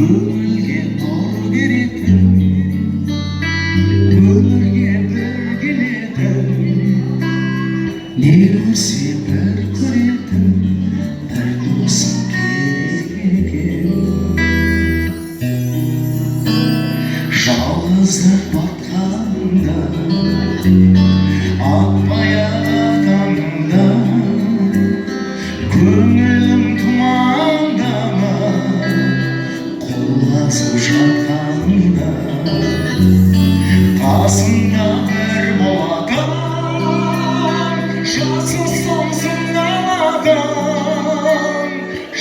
көңілге нұр беретін, өмірге бір келетін, не көрсе бір көретін бір досың керек екен. Жалғыздық батқанда, атпай атаңда, көңілім тұмандама, құлазып жатқанда, қасымда бір болатын, жасыл самсыңнан адам,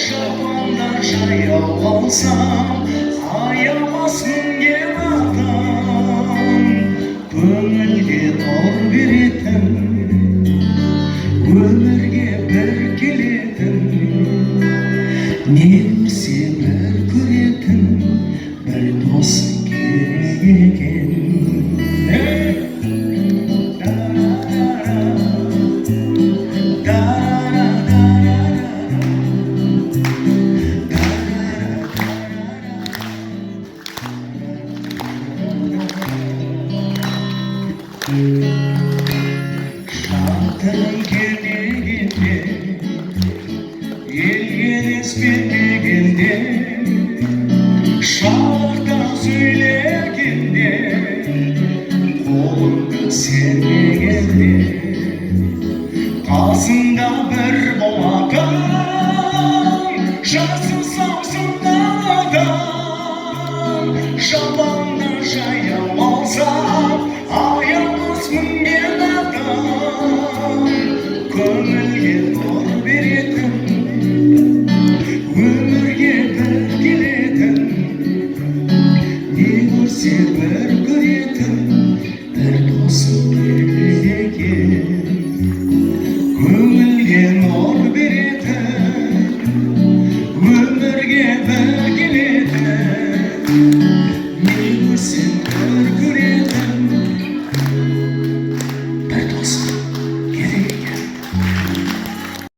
жапанда жаяу қалсам, аямасын деп адам, көңілге нұр беретін, өмірге бір келетін, не көрсе бір көретін бір досың керек екен. Жатырым келмегенде, елге еспетпегенде, шалақта сөйлегенде, қолымды сермегенде, қасымда бір болатын, жасыл самсыңнан адам, жапанда жаяу алсам, аямаспын мен адам, көңілге нұр беретін,